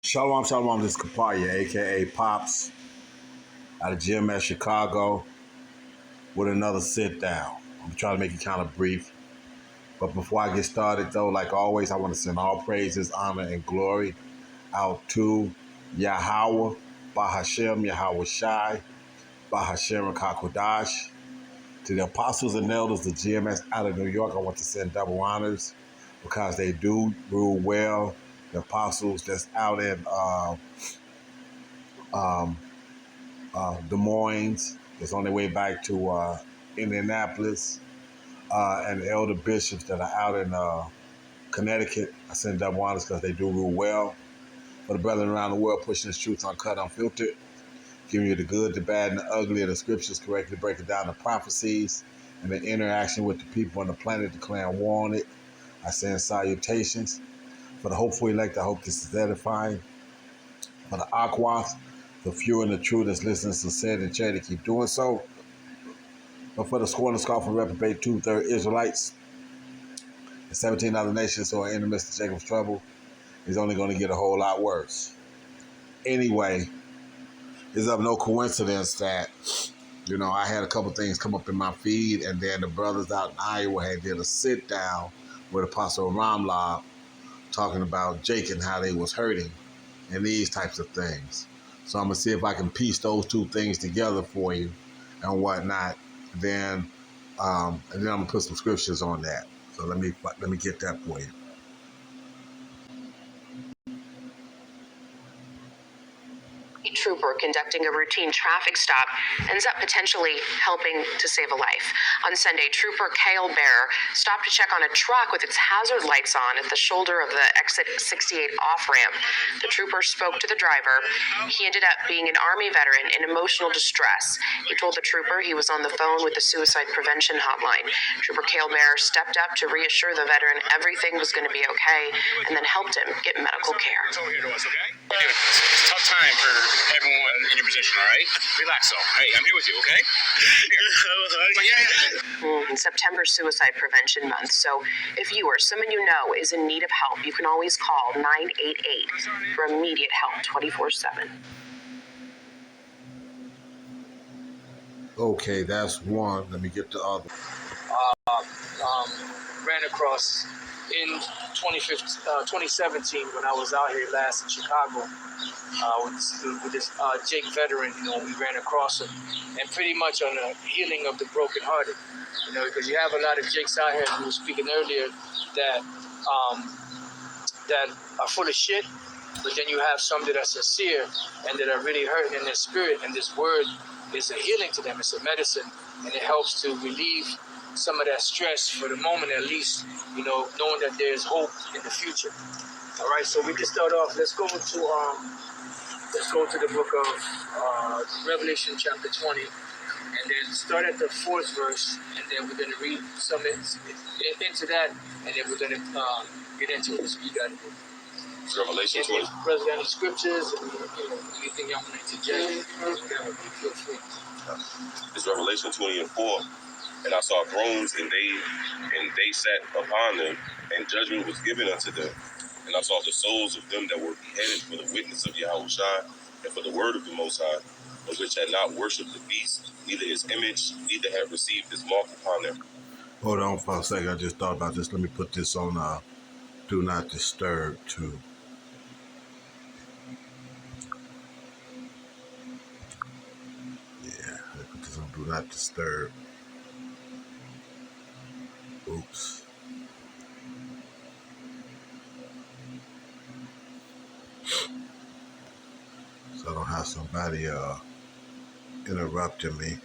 Shalom, shalom. This is Kapaya, aka Pops, out of GMS Chicago, with another sit down. I'm trying to make it kind of brief. But before I get started, though, like always, I want to send all praises, honor, and glory out to Yahweh, Bahashem, Yahweh Shai, Bahashem, Kakodash. To the apostles and elders of GMS out of New York, I want to send double honors because they do rule well. The apostles that's out in um, Des Moines. It's on their way back to Indianapolis. And the elder bishops that are out in Connecticut, I send double honors because they do rule well. For the brethren around the world pushing this truth uncut, unfiltered, giving you the good, the bad, and the ugly of the scriptures, correctly breaking down the prophecies and the interaction with the people on the planet declaring war on it. I send salutations. For the hopeful elect, I hope this is edifying. For the aquas, the few and the true that's listening sincere and charity, keep doing so. But for the scorn, scoff, and reprobate 2/3 Israelites and 17 other nations who are in the midst of Jacob's trouble, is only going to get a whole lot worse. Anyway, it's of no coincidence that, I had a couple things come up in my feed, and then the brothers out in Iowa had did a sit down with Apostle Ramlab talking about Jake and how they was hurting and these types of things. So I'm going to see if I can piece those two things together for you and whatnot. Then and then I'm gonna put some scriptures on that. So let me get that for you. Trooper conducting a routine traffic stop ends up potentially helping to save a life. On Sunday, Trooper Cale Bear stopped to check on a truck with its hazard lights on at the shoulder of the exit 68 off-ramp. The trooper spoke to the driver. He ended up being an Army veteran in emotional distress. He told the trooper he was on the phone with the suicide prevention hotline. Trooper Cale Bear stepped up to reassure the veteran everything was going to be okay and then helped him get medical care. It's a tough time for everyone in your position, all right? Relax, though. Hey, I'm here with you, okay? September Suicide Prevention Month, so if you or someone you know is in need of help, you can always call 988 for immediate help 24/7. Okay, that's one. Let me get the other. Ran across in 2017 when I was out here last in Chicago with this Jake veteran. We ran across him, and pretty much on the healing of the brokenhearted. Because you have a lot of Jakes out here who were speaking earlier that that are full of shit, but then you have some that are sincere and that are really hurting in their spirit, and this word is a healing to them. It's a medicine, and it helps to relieve some of that stress for the moment, at least, knowing that there's hope in the future. All right, so we can start off. Let's go to the book of Revelation chapter 20, and then start at the 4th verse, and then we're going to read some into that, and then we're going to get into it. So you got it. Revelation 20. Brother, any scriptures, and anything y'all want to interject, feel free. It's Revelation 20 and 4. And I saw thrones, and they sat upon them, and judgment was given unto them. And I saw the souls of them that were beheaded for the witness of Yahweh Shai, and for the word of the Most High, of which had not worshipped the beast, neither his image, neither had received his mark upon them. Hold on for a second. I just thought about this. Let me put this on Do Not Disturb too. Yeah, let me put this on Do Not Disturb. Oops. So I don't have somebody interrupting me.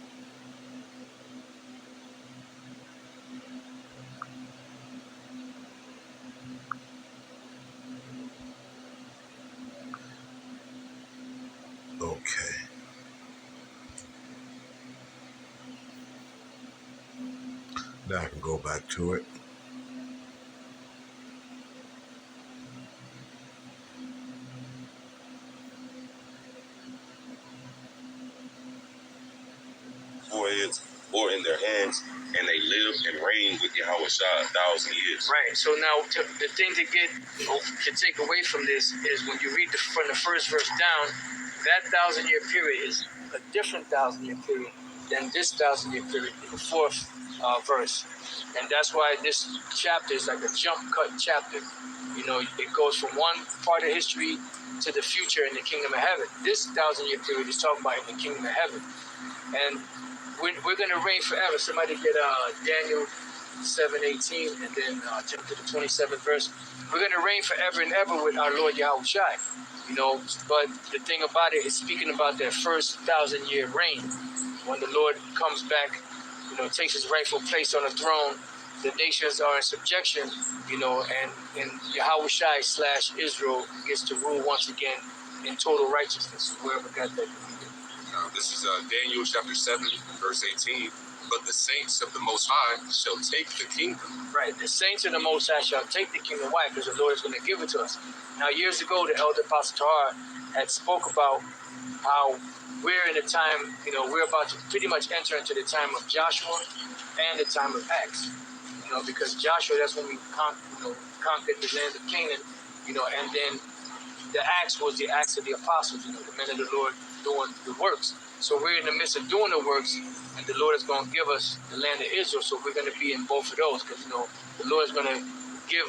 Okay. Now I can go back to it. Foreheads, or in their hands, and they live and reign with Yahweh Shai 1,000 years. Right. So now the thing to take away from this is when you read from the first verse down, that 1,000-year period is a different 1,000-year period than this 1,000-year period in the fourth verse. And that's why this chapter is like a jump cut chapter. You know, it goes from one part of history to the future in the kingdom of heaven. This 1,000-year period is talking about in the kingdom of heaven. And we're going to reign forever. Somebody get Daniel 7:18 and then jump to the 27th verse. We're going to reign forever and ever with our Lord Yahweh Shai. You know, but the thing about it is speaking about that first 1,000-year reign, when the Lord comes back, you know, takes his rightful place on the throne, the nations are in subjection, you know, and Yahweh Shai / Israel gets to rule once again in total righteousness. Whoever got that. This is Daniel chapter 7, verse 18. But the saints of the Most High shall take the kingdom. Right, the saints of the Most High shall take the kingdom. Why? Because the Lord is going to give it to us. Now, years ago, the elder Apostle Tahar had spoke about how we're in a time, you know, we're about to pretty much enter into the time of Joshua and the time of Acts. You know, because Joshua, that's when we conquered the land of Canaan, you know, and then the Acts was the Acts of the Apostles, you know, the men of the Lord doing the works. So we're in the midst of doing the works, and the Lord is going to give us the land of Israel. So we're going to be in both of those, because, you know, the Lord is going to give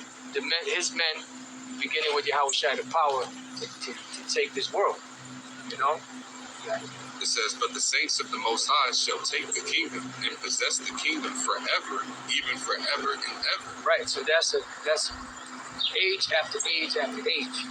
his men, beginning with Yahweh Shai, the power to take this world, you know? It says, but the saints of the Most High shall take the kingdom and possess the kingdom forever, even forever and ever. Right, so that's age after age after age.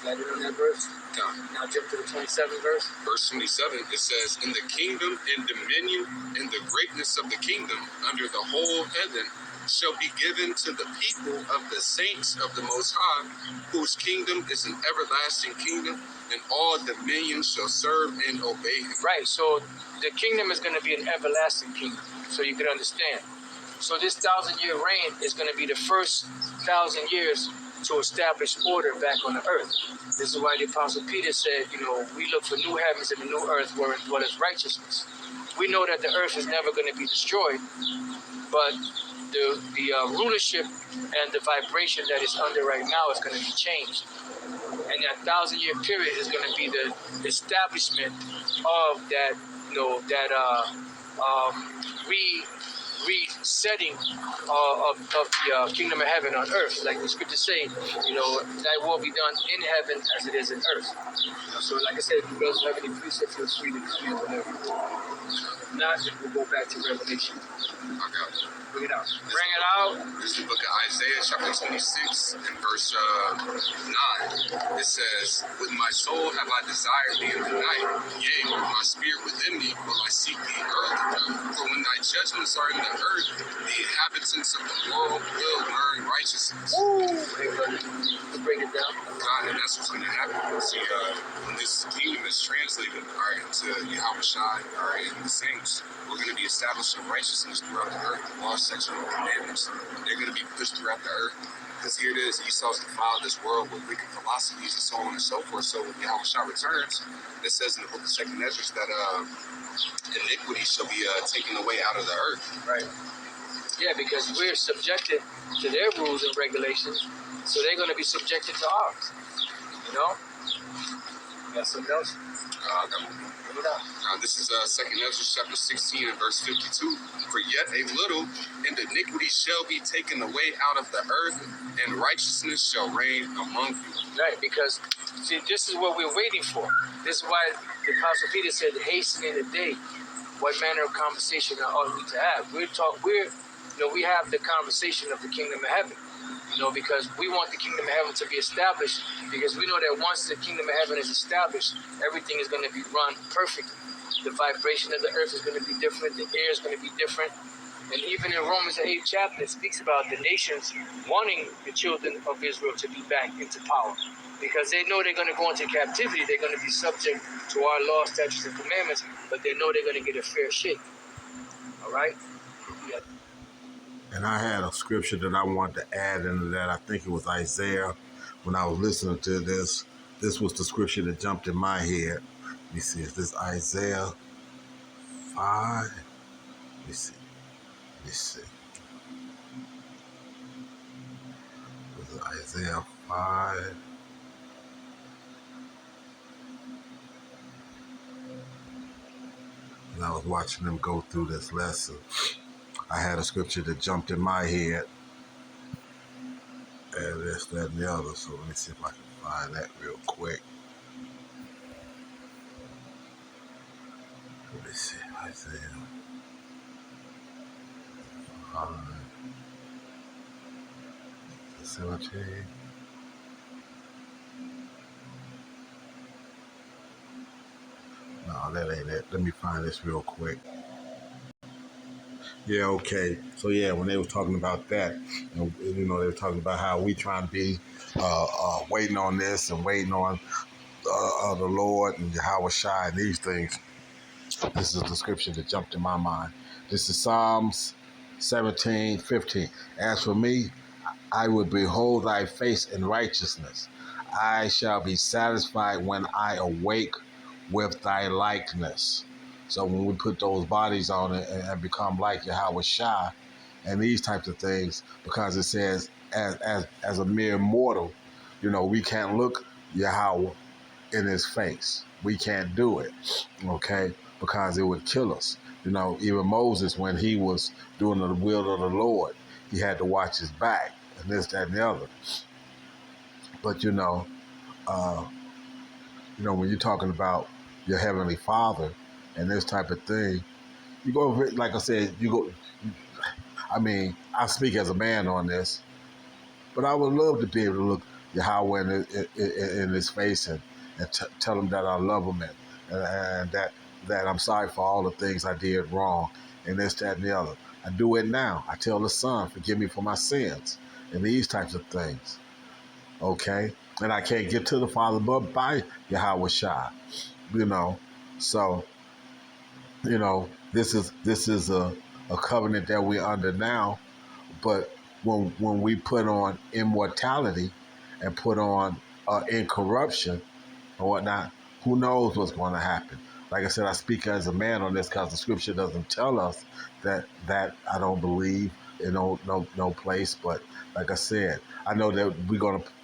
Got it on that verse? Now jump to the 27th verse. Verse 27, it says, in the kingdom and dominion and the greatness of the kingdom under the whole heaven shall be given to the people of the saints of the Most High, whose kingdom is an everlasting kingdom, and all dominions shall serve and obey him. Right, so the kingdom is going to be an everlasting kingdom, so you can understand. So this 1,000-year reign is going to be the first 1,000 years to establish order back on the earth. This is why the Apostle Peter said, you know, we look for new heavens and a new earth wherein dwelleth righteousness. We know that the earth is never going to be destroyed, but the rulership and the vibration that it's under right now is going to be changed. And that 1,000-year period is going to be the establishment of that, you know, that resetting of the kingdom of heaven on earth. Like the scriptures say, you know, thy will be done in heaven as it is in earth. So like I said, if you guys have any precepts, feel free to dispute whatever. If not, then we'll go back to Revelation. Okay. Bring it out. Bring it out. This is the book of Isaiah, chapter 26, and verse 9. It says, with my soul have I desired thee in the night, yea, with my spirit within me will I seek thee early. For when thy judgments are in the earth, the inhabitants of the world will learn righteousness. Break it down. God, and that's what's going to happen. See, when this kingdom is translated into Yahweh Shai, in the saints, we're going to be establishing righteousness throughout the earth. The law, section, and commandments, they're going to be pushed throughout the earth. Because here it is, Esau's defiled this world with wicked philosophies and so on and so forth. So when Yahweh Shai returns, it says in the book of 2 Ezra that iniquity shall be taken away out of the earth. Right. Yeah, because we're subjected to their rules and regulations, so they're going to be subjected to ours. You know? You got something else? This is 2 Ezra chapter 16 and verse 52. For yet a little, and iniquity shall be taken away out of the earth, and righteousness shall reign among you. Right, because, see, this is what we're waiting for. This is why the Apostle Peter said, hasten in the day. What manner of conversation ought we to have? We have the conversation of the kingdom of heaven. You know, because we want the kingdom of heaven to be established, because we know that once the kingdom of heaven is established, everything is going to be run perfectly. The vibration of the earth is going to be different, the air is going to be different. And even in Romans 8th chapter, it speaks about the nations wanting the children of Israel to be back into power. Because they know they're going to go into captivity, they're going to be subject to our law, statutes, and commandments, but they know they're going to get a fair shake. All right? Yeah. And I had a scripture that I wanted to add into that. I think it was Isaiah. When I was listening to this was the scripture that jumped in my head. Let me see, is this Isaiah 5? me see. Let me see. Was it Isaiah 5? And I was watching them go through this lesson. I had a scripture that jumped in my head, and this, that, and the other. So let me see if I can find that real quick. Let me see. Isaiah 5, 17. No, that ain't it. Let me find this real quick. Yeah, okay. So yeah, when they were talking about that, they were talking about how we trying to be waiting on this and waiting on the Lord and Yahweh Shai and these things. This is the scripture that jumped in my mind. This is Psalms 17:15. As for me, I will behold thy face in righteousness. I shall be satisfied when I awake with thy likeness. So when we put those bodies on it and become like Yahweh Shai and these types of things, because it says as a mere mortal, we can't look Yahweh in his face. We can't do it, okay? Because it would kill us. Even Moses, when he was doing the will of the Lord, he had to watch his back and this, that, and the other. But when you're talking about your heavenly Father and this type of thing, you go, like I said, you go. I mean, I speak as a man on this, but I would love to be able to look Yahweh in his face and tell him that I love him and that I'm sorry for all the things I did wrong and this, that, and the other. I do it now. I tell the Son, forgive me for my sins and these types of things. Okay? And I can't get to the Father but by Yahweh Shai. So, this is a covenant that we're under now. But when we put on immortality and put on incorruption and whatnot, who knows what's going to happen? Like I said, I speak as a man on this because the scripture doesn't tell us that I don't believe in no place. But like I said, I know that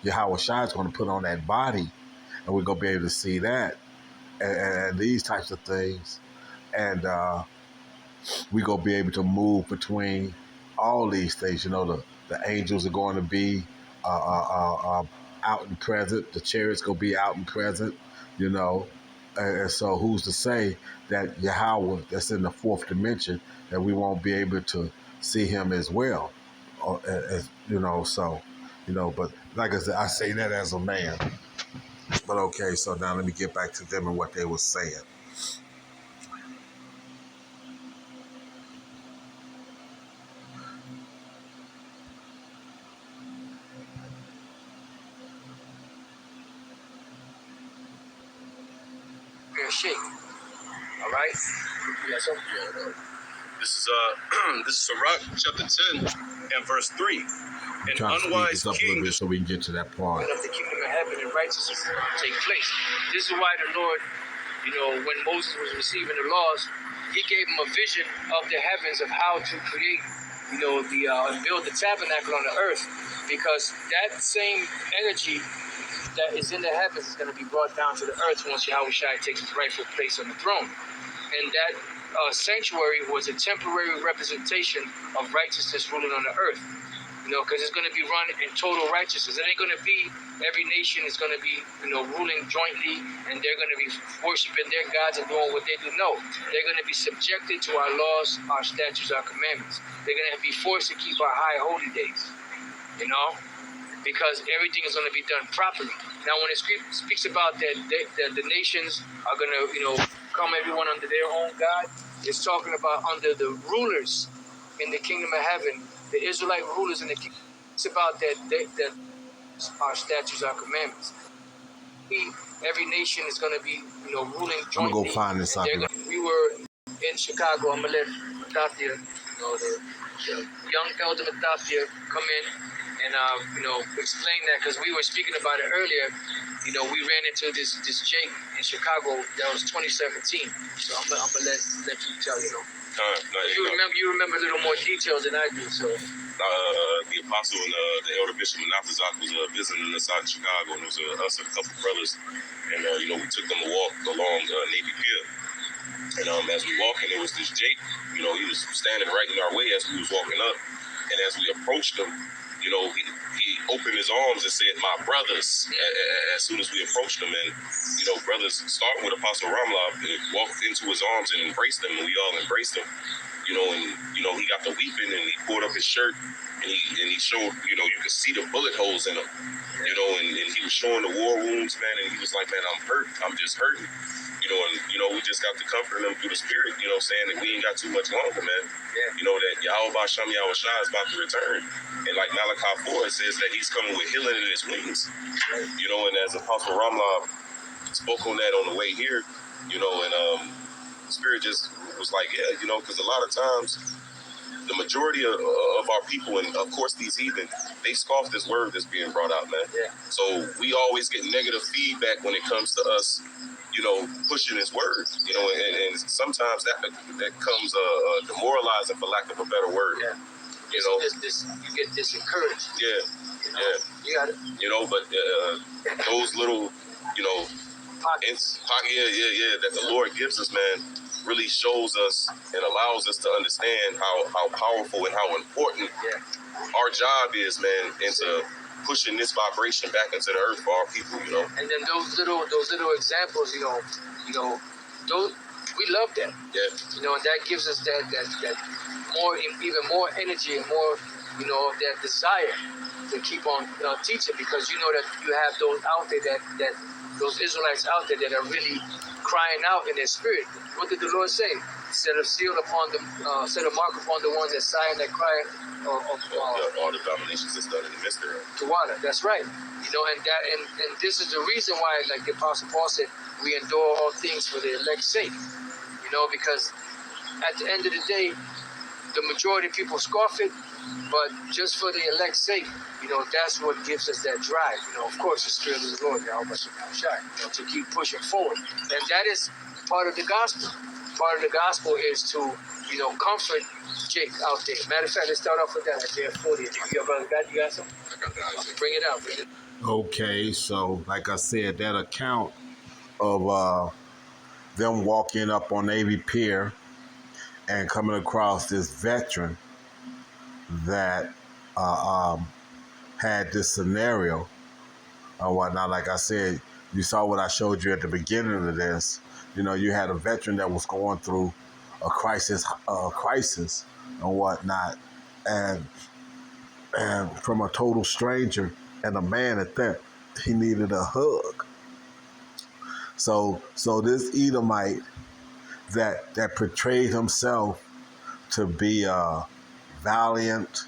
Yahweh Shai is going to put on that body, and we're going to be able to see that and these types of things, and we're going to be able to move between all these things. The angels are going to be out and present. The chariots going to be out and present, And so who's to say that Yahweh, that's in the fourth dimension, that we won't be able to see him as well? But like I said, I say that as a man. But okay, so now let me get back to them and what they were saying. Fair shake. All right? Yes, sir. This is this is Sirach chapter 10 and verse 3. An Trying to speed unwise this up a king little bit so we can get to that part. Of the kingdom of heaven and righteousness take place. This is why the Lord, when Moses was receiving the laws, he gave him a vision of the heavens of how to create, and build the tabernacle on the earth, because that same energy that is in the heavens is going to be brought down to the earth once Yahweh Shai takes his rightful place on the throne. And that sanctuary was a temporary representation of righteousness ruling on the earth. Because it's going to be run in total righteousness. It ain't going to be every nation is going to be, ruling jointly, and they're going to be worshiping their gods and doing what they do. No, they're going to be subjected to our laws, our statutes, our commandments. They're going to be forced to keep our high holy days, because everything is going to be done properly. Now, when it speaks about that the nations are going to, come everyone under their own God, it's talking about under the rulers in the kingdom of heaven, the Israelite rulers in the kingdom. It's about that our statutes, our commandments. Every nation is going to be, ruling jointly. I'm going to go find this out. We were in Chicago. I'm going to let Matafia, the young elder Matafia, come in and, explain that, because we were speaking about it earlier. we ran into this Jake in Chicago. That was 2017. So I'm gonna let you tell. You remember a little more details than I do. So the apostle and the elder bishop Menafizak was visiting us out in Chicago, and it was us and a couple brothers, and we took them to walk along Navy Pier. And as we walking, there was this Jake. He was standing right in our way as we was walking up, and as we approached him, he opened his arms and said, "My brothers." As soon as we approached him, and brothers, starting with Apostle Ramlov, walked into his arms and embraced him, and we all embraced him. And he got to weeping, and he pulled up his shirt, and he showed, you could see the bullet holes in him, and he was showing the war wounds, man, and he was like, "Man, I'm hurt. I'm just hurting." We just got to comfort him through the spirit, saying that we ain't got too much longer, man. Yeah. That Yahweh Basham Yahweh Shai is about to return. And like Malachi 4, it says that he's coming with healing in his wings. And as Apostle Ramlov spoke on that on the way here, and the spirit just was like, yeah, because a lot of times the majority of our people, and of course these heathen, they scoff this word that's being brought out, man. Yeah. So we always get negative feedback when it comes to us, pushing his word, and sometimes that comes demoralizing, for lack of a better word. Yeah. You get disencouraged. Yeah. Yeah. You got it. But those little, Pockets. that the Lord gives us, man, really shows us and allows us to understand how powerful and how important our job is, man, into pushing this vibration back into the earth for our people, And then those little examples, those, we love that. Yeah. And that gives us that more, even more energy and more, that desire to keep on teaching, because that you have those out there that those Israelites out there that are really crying out in their spirit. What did the Lord say? Set a seal upon them, set a mark upon the ones that sigh and that cry. All the dominations that's done in the mystery. To water. That's right. And this is the reason why, like the Apostle Paul said, we endure all things for the elect's sake. Because at the end of the day, the majority of people scoff it, but just for the elect's sake, that's what gives us that drive. Of course, the Spirit of the Lord, to keep pushing forward. And that is part of the gospel. Part of the gospel is to, comfort Jake out there. Matter of fact, let's start off with that. Isaiah 40. You got something? I got that. Bring it out. Okay, so like I said, that account of them walking up on Navy Pier and coming across this veteran that had this scenario or whatnot. Like I said, you saw what I showed you at the beginning of this. You had a veteran that was going through a crisis and whatnot, and from a total stranger and a man at that, he needed a hug. So this Edomite that portrayed himself to be valiant,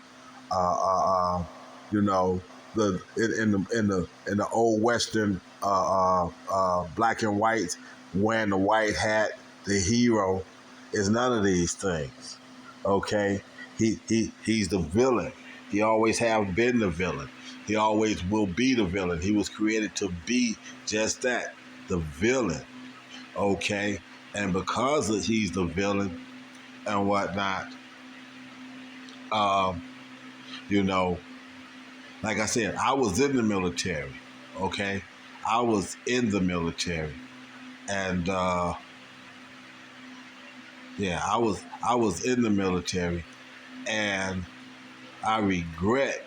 in the old Western black and white, wearing the white hat, the hero, is none of these things. Okay, he's the villain. He always have been the villain. He always will be the villain. He was created to be just that, the villain. Okay, and because he's the villain and whatnot, like I said, I was in the military. Okay, I was in the military, and I was in the military, and I regret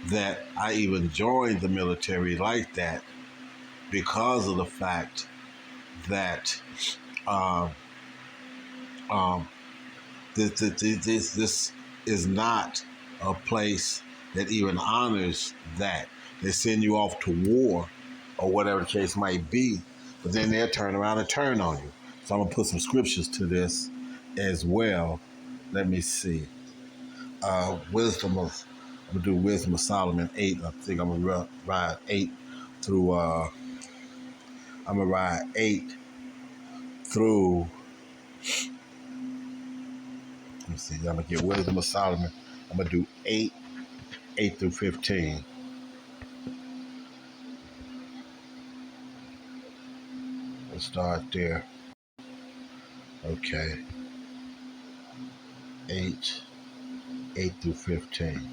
that I even joined the military like that, because of the fact that this is not a place that even honors that. They send you off to war or whatever the case might be, but then they'll turn around and turn on you. So I'm going to put some scriptures to this as well. Let me see. I'm going to do Wisdom of Solomon 8. I think I'm going to ride 8 through, I'm going to ride 8 through, let me see, I'm going to get Wisdom of Solomon. I'm going to do 8 through 15. Let's start there. Okay. 8, 8 through 15.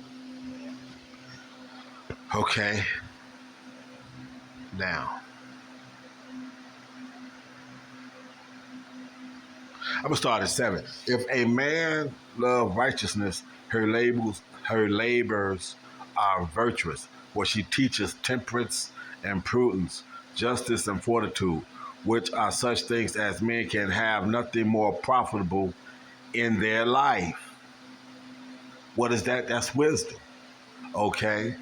Okay. Now, I'm gonna start at 7. If a man love righteousness, her labors are virtuous, for she teaches temperance and prudence, justice and fortitude, which are such things as men can have nothing more profitable in their life. What is that? That's wisdom. Okay.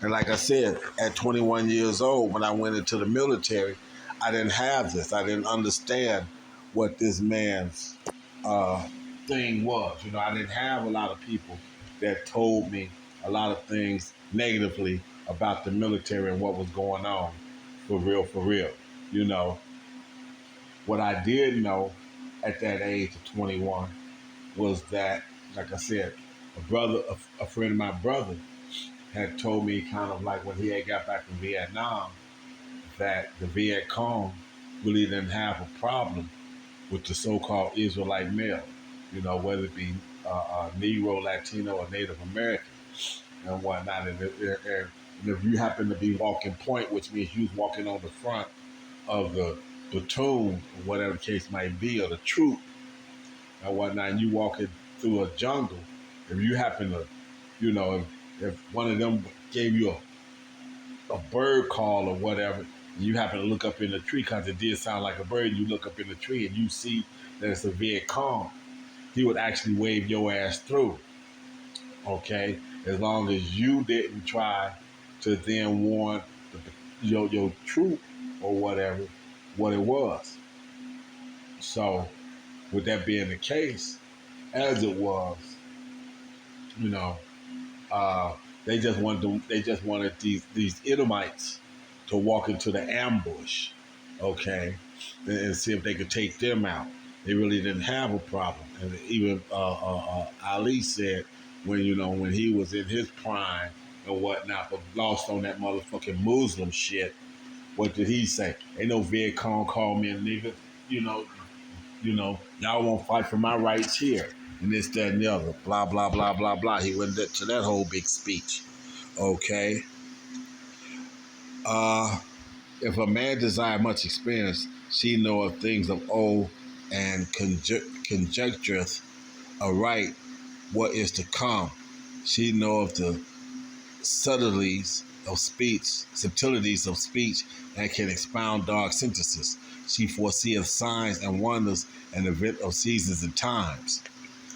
And like I said, at 21 years old, when I went into the military, I didn't have this. I didn't understand what this man's uh, thing was. You know, I didn't have a lot of people that told me a lot of things negatively about the military and what was going on for real, for real. You know, what I did know at that age of 21 was that, like I said, a friend of my brother had told me kind of like when he had got back from Vietnam that the Viet Cong really didn't have a problem with the so-called Israelite male, you know, whether it be Negro, Latino, or Native American and whatnot. And if you happen to be walking point, which means you was walking on the front of the platoon, or whatever the case might be, or the troop and whatnot, and you walking through a jungle, if you happen to, you know, if one of them gave you a bird call or whatever, and you happen to look up in the tree because it did sound like a bird, and you look up in the tree and you see that it's a Viet Cong, he would actually wave your ass through, okay? As long as you didn't try to then warn your troop or whatever what it was. So, with that being the case, as it was, you know, uh, they just wanted these Edomites to walk into the ambush, okay, and see if they could take them out. They really didn't have a problem, and even Ali said when he was in his prime and whatnot, but lost on that motherfucking Muslim shit. What did he say? Ain't no Viet Cong call me a nigga, you know. Y'all won't fight for my rights here, and this, that, and the other. Blah, blah, blah, blah, blah. He went to that whole big speech. Okay. If a man desire much experience, she knoweth things of old and conjectureth aright what is to come. She knoweth the subtleties of speech, and can expound dark sentences. She foreseeth signs and wonders and event of seasons and times.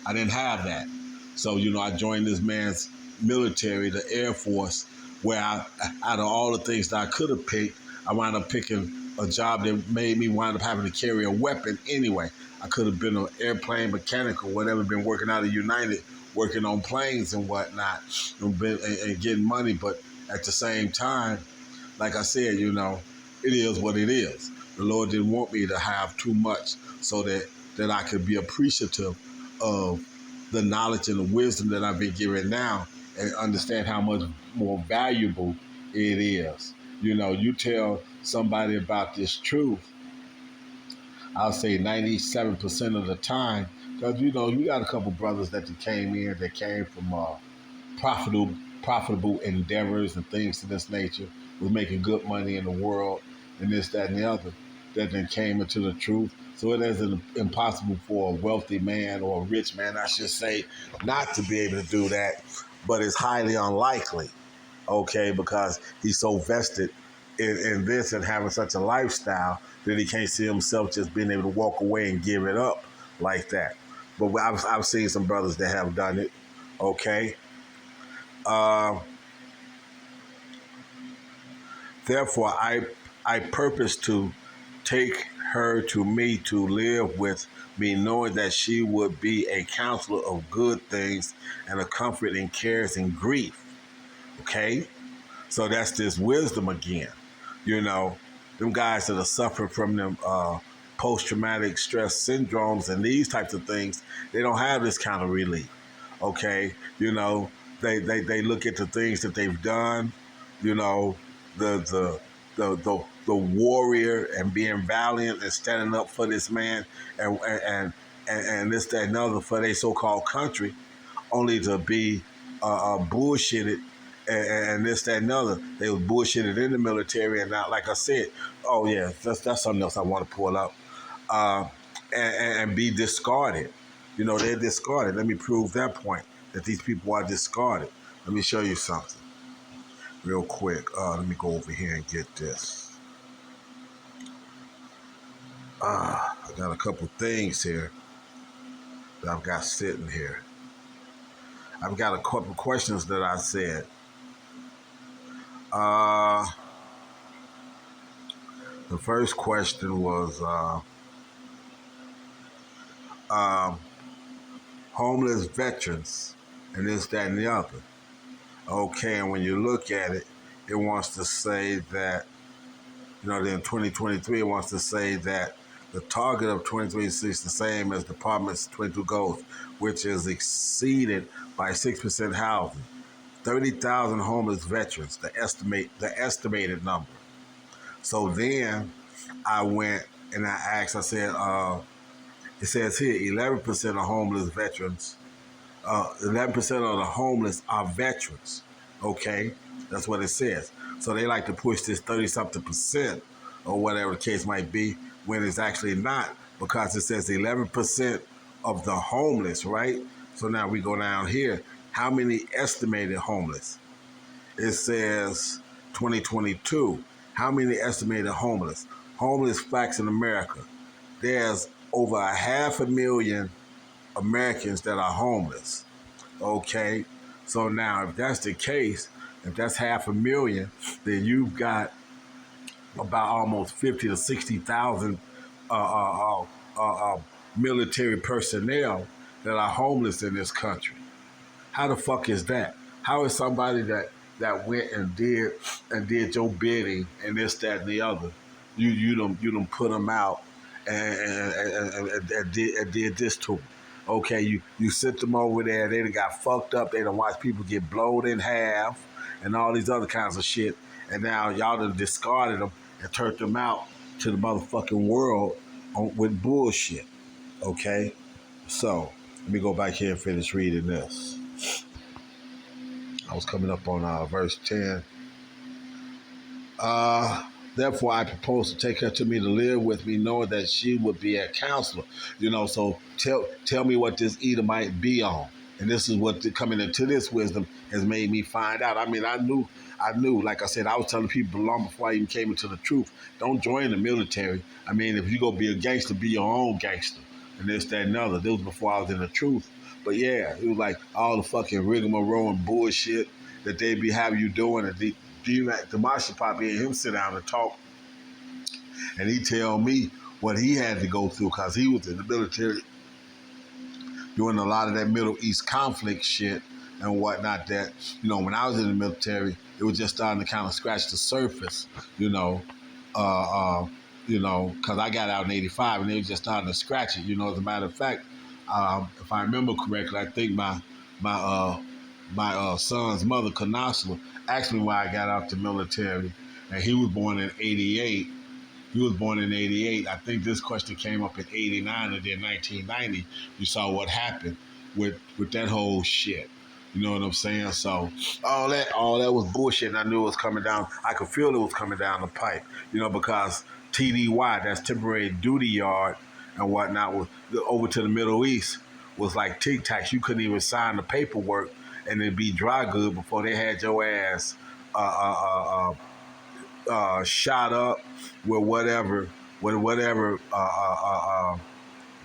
I didn't have that. So, I joined this man's military, the Air Force, where out of all the things that I could have picked, I wound up picking a job that made me wind up having to carry a weapon anyway. I could have been an airplane mechanic or whatever, been working out of United, working on planes and whatnot, and getting money. But at the same time, like I said, it is what it is. The Lord didn't want me to have too much so that I could be appreciative of the knowledge and the wisdom that I've been given now and understand how much more valuable it is. You tell somebody about this truth, I'll say 97% of the time, because, you got a couple brothers that came in that came from profitable endeavors and things of this nature, was making good money in the world and this, that, and the other, that then came into the truth. So it is impossible for a wealthy man or a rich man, I should say, not to be able to do that, but it's highly unlikely, okay, because he's so vested in this and having such a lifestyle that he can't see himself just being able to walk away and give it up like that. But I've seen some brothers that have done it, okay. Therefore, I purpose to take her to me to live with me, knowing that she would be a counselor of good things and a comfort in cares and grief. Okay? So that's this wisdom again. Them guys that are suffering from them post-traumatic stress syndromes and these types of things, they don't have this kind of relief. Okay? They look at the things that they've done, the the warrior and being valiant and standing up for this man and this, that, and other for their so-called country, only to be bullshitted and this, that, and other. They was bullshitted in the military, and not, like I said, oh yeah, that's something else I want to pull up, uh, and be discarded. You know, they're discarded. Let me prove that point, that these people are discarded. Let me show you something real quick. Let me go over here and get this. I got a couple things here that I've got sitting here. I've got a couple questions that I said. The first question was homeless veterans and this, that, and the other. Okay, and when you look at it, it wants to say that, then 2023, it wants to say that the target of 2026 is the same as Department's 22 goals, which is exceeded by 6% housing. 30,000 homeless veterans, the estimated number. So then I went and I asked, I said, it says here 11% of homeless veterans, 11% of the homeless are veterans. Okay, that's what it says. So they like to push this 30-something percent or whatever the case might be when it's actually not, because it says 11% of the homeless, right? So now we go down here. How many estimated homeless? It says 2022. How many estimated homeless? Homeless facts in America. There's over 500,000 Americans that are homeless. Okay, so now if that's the case, if that's 500,000, then you've got about almost 50 to 60,000 military personnel that are homeless in this country. How the fuck is that? How is somebody that went and did your bidding and this, that, and the other, you don't put them out and did this to them? Okay, you sent them over there. They done got fucked up. They done watched people get blown in half and all these other kinds of shit. And now y'all done discarded them and turned them out to the motherfucking world with bullshit. Okay, so let me go back here and finish reading this. I was coming up on verse 10. Therefore, I propose to take her to me to live with me, knowing that she would be a counselor. So tell me what this Edomite be on. And this is what coming into this wisdom has made me find out. I mean, I knew. Like I said, I was telling people long before I even came into the truth, don't join the military. I mean, if you go be a gangster, be your own gangster. And this, that, and other. This was before I was in the truth. But yeah, it was like all the fucking rigmarole and bullshit that they be having you doing. And the Marshall Pop and him sit down and talk, and he tell me what he had to go through because he was in the military doing a lot of that Middle East conflict shit and whatnot. That when I was in the military, it was just starting to kind of scratch the surface, because I got out in '85 and they were just starting to scratch it. As a matter of fact, if I remember correctly, I think my son's mother, Kanasla, asked me why I got out the military, and he was born in '88. I think this question came up in '89, and then 1990. You saw what happened with that whole shit. You know what I'm saying? So all that was bullshit, and I knew it was coming down. I could feel it was coming down the pipe. Because TDY, that's temporary duty yard and whatnot, was over to the Middle East was like Tic Tacs. You couldn't even sign the paperwork and it'd be dry good before they had your ass shot up with whatever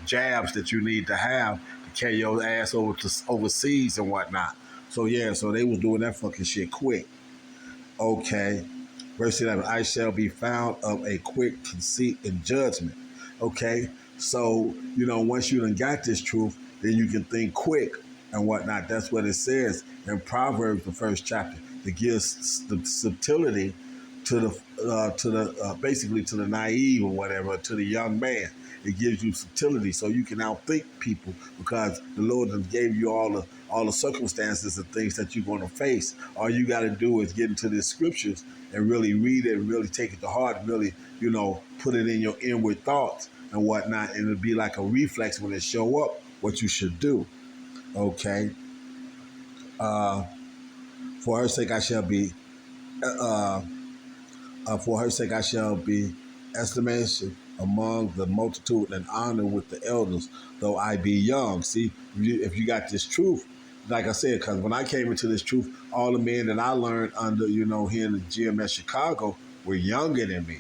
jabs that you need to have to carry your ass over to overseas and whatnot. So yeah, so they was doing that fucking shit quick. Okay. Verse 11, I shall be found of a quick conceit and judgment. Okay. So, once you done got this truth, then you can think quick and whatnot. That's what it says in Proverbs, the first chapter, that gives the subtlety to to the basically to the naive or whatever, to the young man. It gives you subtlety so you can outthink people because the Lord has gave you all the circumstances and things that you're going to face. All you got to do is get into the scriptures and really read it and really take it to heart and really, put it in your inward thoughts and whatnot. And it'll be like a reflex when it show up what you should do. Okay. For her sake, I shall be uh, for her sake, I shall be estimation among the multitude and honor with the elders, though I be young. See, if you got this truth, like I said, because when I came into this truth, all the men that I learned under, here in the GMS Chicago were younger than me.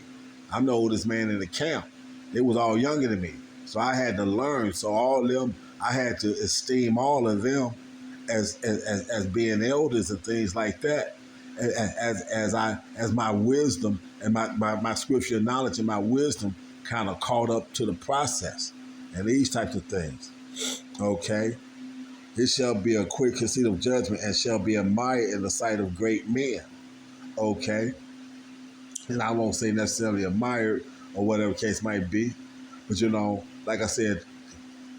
I'm the oldest man in the camp. They was all younger than me. So I had to learn. So all of them, I had to esteem all of them as being elders and things like that. As my wisdom and my scripture knowledge and my wisdom kind of caught up to the process and these types of things. Okay. It shall be a quick conceit of judgment and shall be admired in the sight of great men. Okay. And I won't say necessarily admired or whatever case might be. But like I said,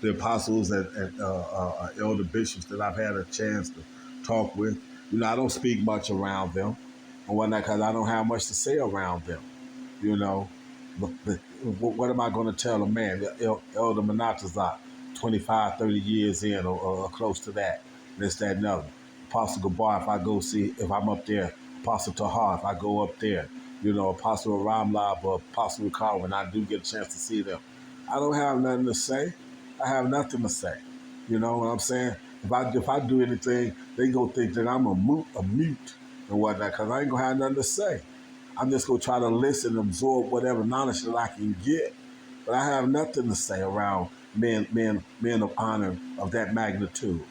the apostles and elder bishops that I've had a chance to talk with. I don't speak much around them and whatnot because I don't have much to say around them. But what am I going to tell a man, Elder Monatazak, 25, 30 years in or close to that, this, that, and other. Apostle Gabar, if I'm up there, Apostle Tahar, if I go up there, Apostle Ramlab or Apostle Rikar, when I do get a chance to see them. I don't have nothing to say. I have nothing to say. You know what I'm saying? If I do anything, they go think that I'm a mute and whatnot, because I ain't gonna have nothing to say. I'm just gonna try to listen and absorb whatever knowledge that I can get. But I have nothing to say around men of honor of that magnitude.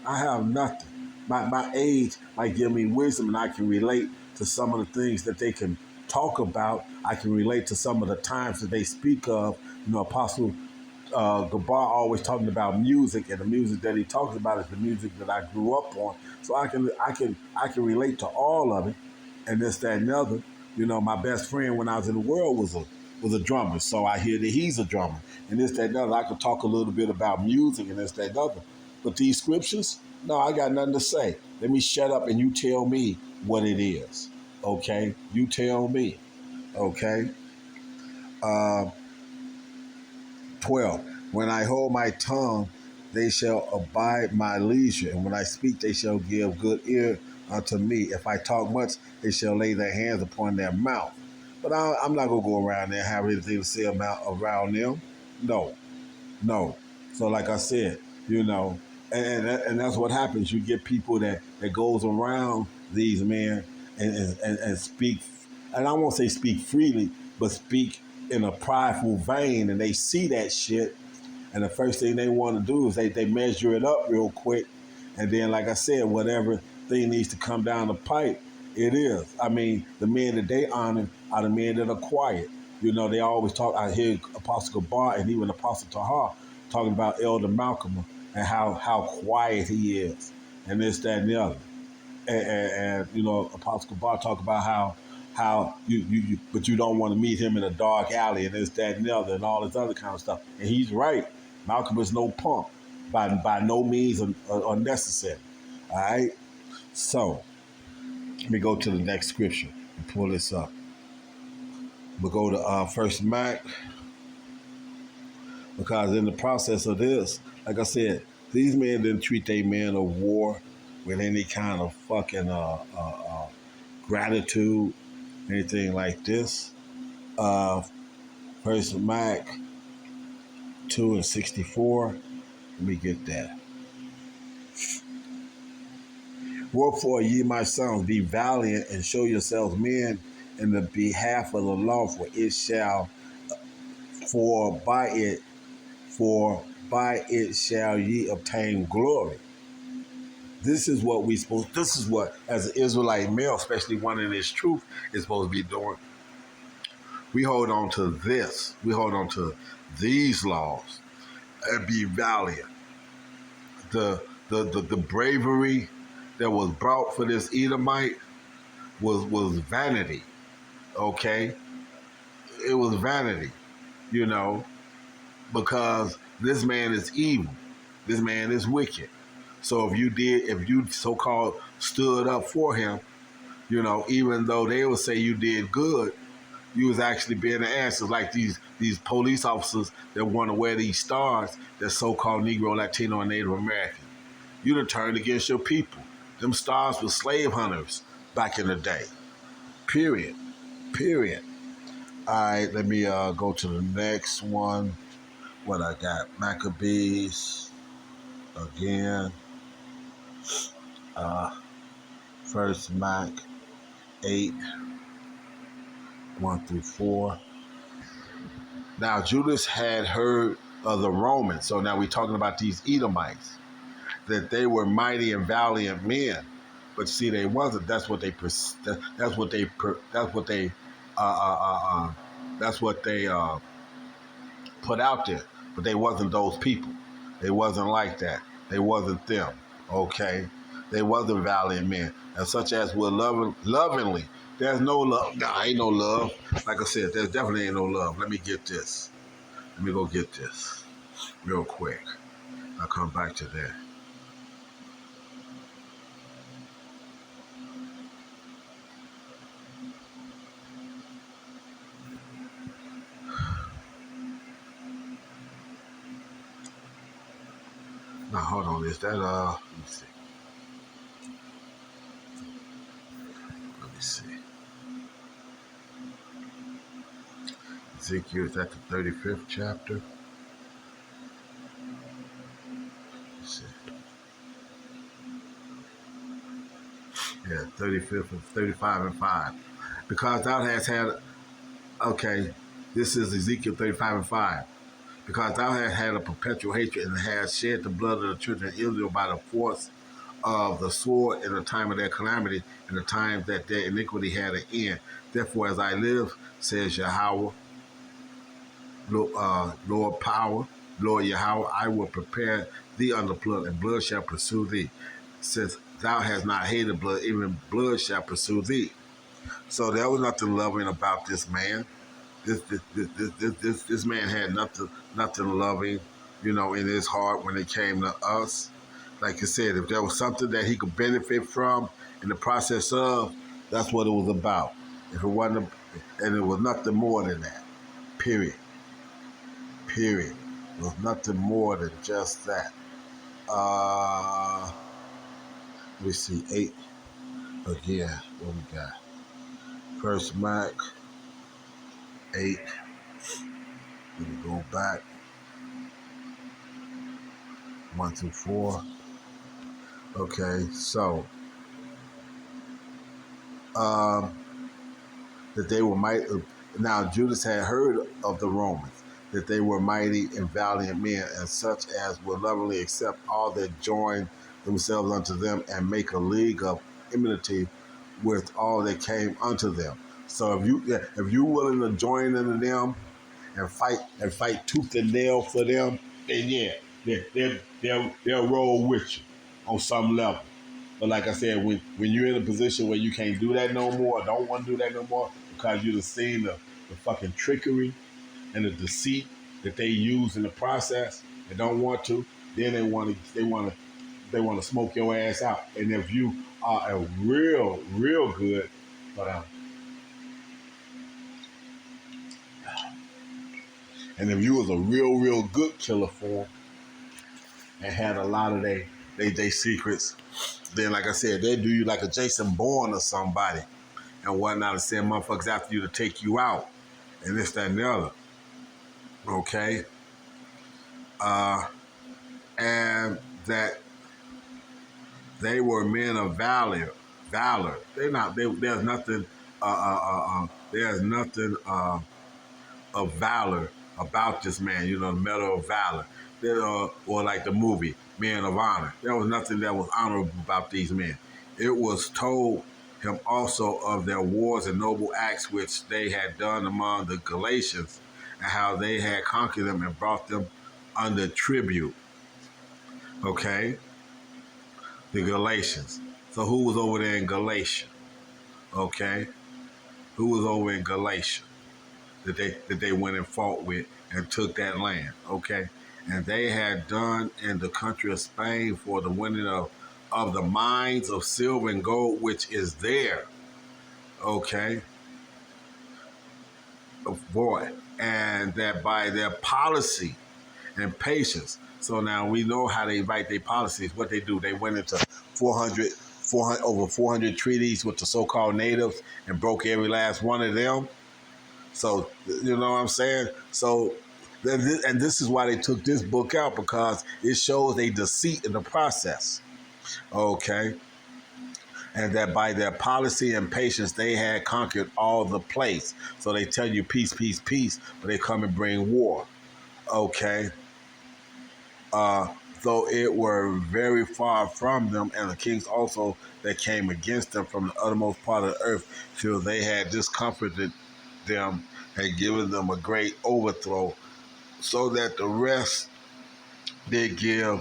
I have nothing. My age might give me wisdom, and I can relate to some of the things that they can talk about. I can relate to some of the times that they speak of. Apostle Gabar always talking about music, and the music that he talks about is the music that I grew up on. So I can relate to all of it, and this, that, and the other. My best friend when I was in the world was a drummer, so I hear that he's a drummer, and this, that, and the other. I could talk a little bit about music and this, that, and the other. But these scriptures, no, I got nothing to say. Let me shut up and you tell me what it is. Okay, you tell me. Okay. Uh, 12. When I hold my tongue, they shall abide my leisure, and when I speak, they shall give good ear unto me. If I talk much, they shall lay their hands upon their mouth. But I'm not going to go around there and have anything to say about around them. No, no. So like I said, and that's what happens. You get people that goes around these men and speak, and I won't say speak freely, but speak in a prideful vein, and they see that shit, and the first thing they want to do is they measure it up real quick, and then like I said, whatever thing needs to come down the pipe, it is. I mean, the men that they honor are the men that are quiet. They always talk. I hear Apostle Gabar and even Apostle Tahar talking about Elder Malcolm and how quiet he is, and this, that, and the other. And Apostle Gabar talk about how you but you don't want to meet him in a dark alley and this, that, and the other, and all this other kind of stuff. And he's right. Malcolm is no punk by no means unnecessary. All right. So let me go to the next scripture and pull this up. We'll go to First Mac, because in the process of this, like I said, these men didn't treat their men of war with any kind of fucking gratitude, anything like this. First Mac 2:64. Let me get that. Wherefore, ye my sons, be valiant and show yourselves men in the behalf of the law, for by it shall ye obtain glory. This is what as an Israelite male, especially one in his truth, is supposed to be doing. We hold on to this. We hold on to these laws and be valiant. The bravery that was brought for this Edomite was vanity. Okay, it was vanity, you know, because this man is evil. This man is wicked. So if you so-called stood up for him, you know, even though they will say you did good, you was actually being the answer. Like these police officers that want to wear these stars, that so-called Negro, Latino, and Native American. You done turned against your people. Them stars were slave hunters back in the day. Period. Period. All right, let me go to the next one. What I got? Maccabees again. Uh, First Mac 8, 1 through 4. Now Judas had heard of the Romans, so now we're talking about these Edomites, that they were mighty and valiant men, but see, they wasn't. That's what they. That's what they. That's what they. That's what they put out there. But they wasn't those people. They wasn't like that. They wasn't them. Okay, they wasn't valiant men, and such as were lovingly. There's no love. Nah, ain't no love. Like I said, there's definitely ain't no love. Let me get this. Let me go get this real quick. I'll come back to that. Now hold on. Is that let me see. Let me see. Ezekiel, is that the 35th chapter? Let's see. Yeah, 35th and 35 and 5. Because thou hast had, okay, this is Ezekiel 35 and 5. Because thou hast had a perpetual hatred and hast shed the blood of the children of Israel by the force of the sword in the time of their calamity, in the time that their iniquity had an end. Therefore, as I live, says Yahweh, Lord power, Lord Yahweh, I will prepare thee unto blood, and blood shall pursue thee. Since thou hast not hated blood, even blood shall pursue thee. So there was nothing loving about this man. This man had nothing loving, you know, in his heart when it came to us. Like I said, if there was something that he could benefit from in the process of, that's what it was about. If it wasn't, and it was nothing more than that. Period. Period. It was nothing more than just that. Let me see, 8 again. What we got? First Mac 8. Let me go back. 1 through 4. Okay, so that they were mighty. Now Judas had heard of the Romans, that they were mighty and valiant men, and such as would lovingly accept all that join themselves unto them, and make a league of enmity with all that came unto them. So if you willing to join into them and fight tooth and nail for them, then yeah, they'll roll with you on some level. But like I said, when you're in a position where you can't do that no more, or don't want to do that no more, because you've seen the fucking trickery and the deceit that they use in the process and don't want to, then they want to smoke your ass out. And if you are a real good, but and if you was a real good killer for them and had a lot of they secrets, then like I said, they do you like a Jason Bourne or somebody and whatnot, and send motherfuckers after you to take you out, and this, that, and the other. Okay, and that they were men of valor. They're not. There's nothing. There's nothing of valor about this man. You know, the medal of valor. Or like the movie Men of Honor. There was nothing that was honorable about these men. It was told him also of their wars and noble acts which they had done among the Galatians, and how they had conquered them and brought them under tribute. Okay, the Galatians. So who was over there in Galatia? Okay, who was over in Galatia that they went and fought with and took that land, okay? And they had done in the country of Spain for the winning of the mines of silver and gold, which is there, okay? Boy, and that by their policy and patience. So now we know how they write their policies. What they do, they went into 400 over 400 treaties with the so-called natives and broke every last one of them. So, you know what I'm saying? So, and this is why they took this book out, because it shows a deceit in the process. Okay? And that by their policy and patience, they had conquered all the place. So they tell you peace, peace, peace, but they come and bring war. Okay? Though it were very far from them, and the kings also that came against them from the uttermost part of the earth, till they had discomfited them and given them a great overthrow, so that the rest did give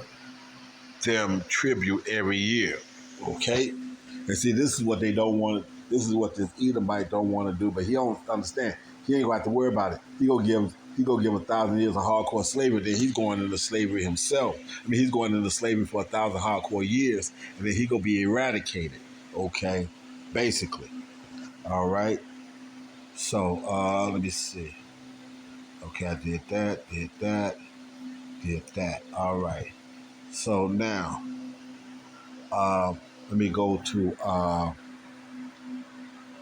them tribute every year. Okay? And see, this is what they don't want. This is what this Edomite don't want to do, but he don't understand. He ain't gonna have to worry about it. He gonna give 1,000 years of hardcore slavery. Then he's going into slavery himself. I mean, he's going into slavery for 1,000 hardcore years, and then he gonna be eradicated. Okay, basically. All right. So let me see. Okay, I did that. Did that. All right. So now, let me go to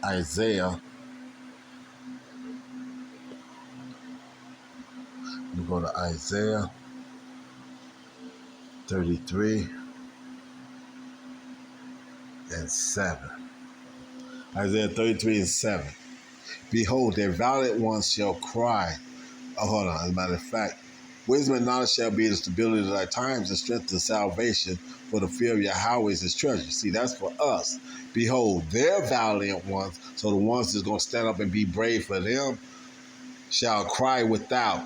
Isaiah. Let me go to Isaiah 33 and 7. Isaiah 33 and 7. Behold, their valiant ones shall cry. Oh, hold on. As a matter of fact, wisdom and knowledge shall be the stability of thy times, and strength and salvation, for the fear of Yahweh is his treasure. See, that's for us. Behold, their valiant ones, so the ones that's going to stand up and be brave for them, shall cry without.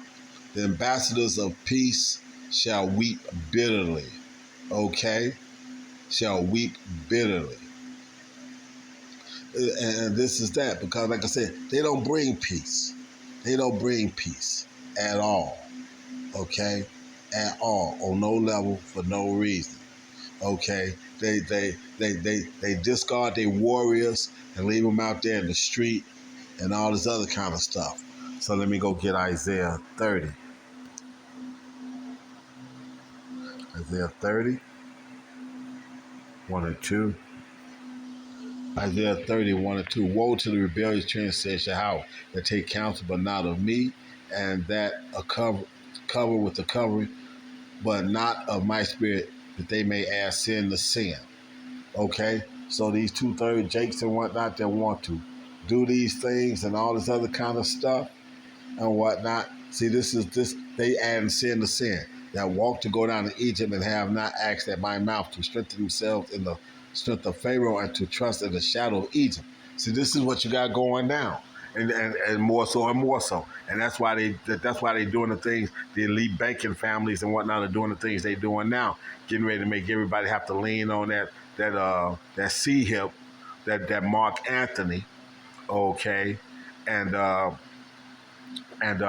The ambassadors of peace shall weep bitterly. Okay? Shall weep bitterly. And this is that, because like I said, they don't bring peace. They don't bring peace at all. Okay? At all. On no level, for no reason. Okay? They discard their warriors and leave them out there in the street and all this other kind of stuff. So let me go get Isaiah 30. Isaiah 30, 1 and 2. Isaiah 30, 1 and 2. Woe to the rebellious children, says Yahweh, that take counsel but not of me, and that cover with the covering, but not of my spirit, that they may add sin to sin. Okay? So these 2/3 Jakes and whatnot that want to do these things and all this other kind of stuff and whatnot. See, this they add sin to sin. That walk to go down to Egypt and have not asked at my mouth to strengthen themselves in the strength of Pharaoh and to trust in the shadow of Egypt. See, this is what you got going now. And more so and more so. And that's why they doing the things, the elite banking families and whatnot are doing the things they doing now, getting ready to make everybody have to lean on that C hip, that Mark Anthony, okay, and and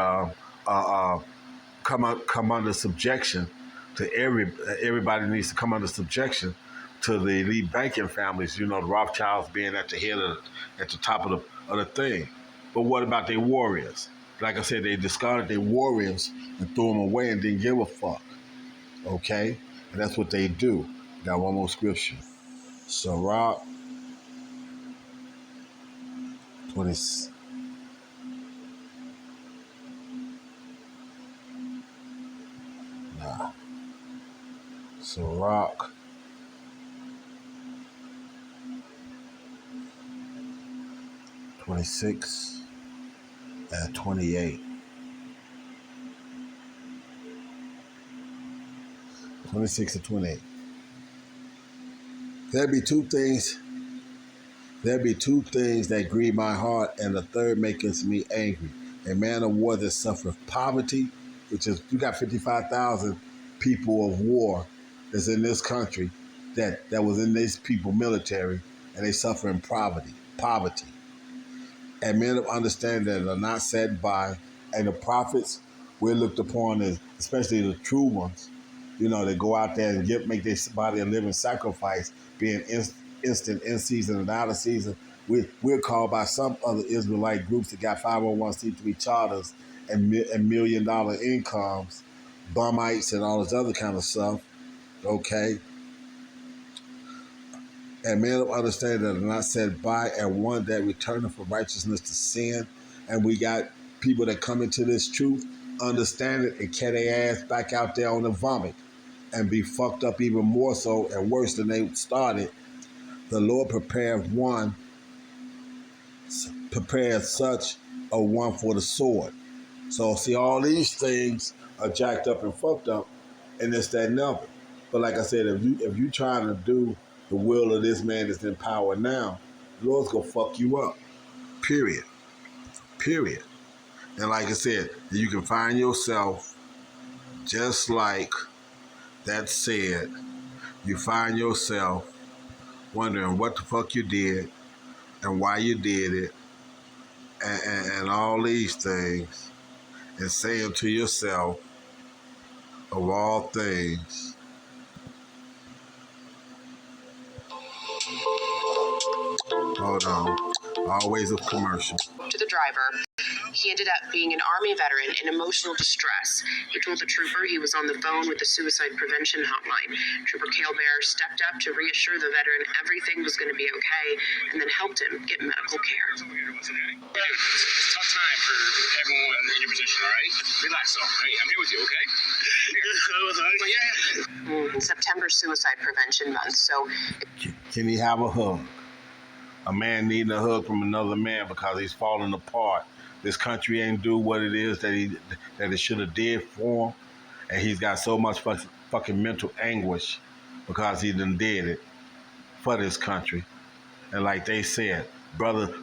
come under subjection to everybody needs to come under subjection to the elite banking families. You know, the Rothschilds being at the head at the top of the thing. But what about their warriors? Like I said, they discarded their warriors and threw them away and didn't give a fuck. Okay, and that's what they do. Got one more scripture. Sirach 20. Nah. Sirach 26 and 28. 26 and 28. There be two things that grieve my heart, and the third maketh me angry. A man of war that suffereth poverty, which is, you got 55,000 people of war that's in this country that was in these people military, and they suffer in poverty. and men of understanding that are not set by, and the prophets we're looked upon as, especially the true ones, they go out there and make their body a living sacrifice, being instant in season and out of season. We're called by some other Israelite groups that got 501c3 charters and $1 million incomes, bumites and all this other kind of stuff. Okay, and men of understanding that are not set by, and one that returneth from righteousness to sin. And we got people that come into this truth, understand it, and carry their ass back out there on the vomit and be fucked up even more so and worse than they started. The Lord prepared such a one for the sword. So see, all these things are jacked up and fucked up, and it's that number. But like I said, if you trying to do the will of this man that's in power now, the Lord's gonna fuck you up. Period. Period. And like I said, you can find yourself just like that said. You find yourself wondering what the fuck you did and why you did it, and all these things, and saying to yourself, of all things, hold on, always a commercial. To the driver. He ended up being an Army veteran in emotional distress. He told the trooper he was on the phone with the suicide prevention hotline. Trooper Cale Bear stepped up to reassure the veteran everything was going to be okay, and then helped him get medical care. It's a tough time for everyone in your position, all right? Relax, though. Hey, I'm here with you, okay? Yeah. September Suicide Prevention Month, so... Can he have a hug? A man needing a hug from another man because he's falling apart. This country ain't do what it is that it should have did for him, and he's got so much fucking mental anguish because he done did it for this country. And like they said, brother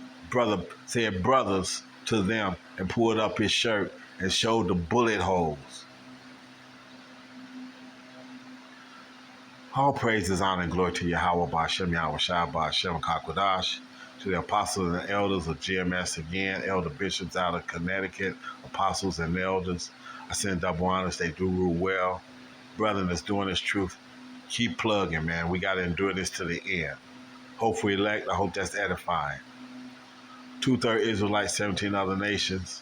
said brothers to them and pulled up his shirt and showed the bullet holes. All praises, honor, and glory to Yahweh Ba'Shem, Yahweh Shai Ba'Shem Kakwadash, to the apostles and elders of GMS again, elder bishops out of Connecticut, apostles and elders. I send double honors, they do rule well. Brethren that's doing this truth, keep plugging, man. We got to endure this to the end. Hope for elect, I hope that's edifying. 2/3 Israelites, 17 other nations,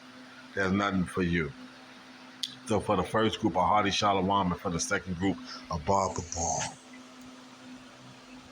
there's nothing for you. So for the first group, a hearty shalom, and for the second group, a bar.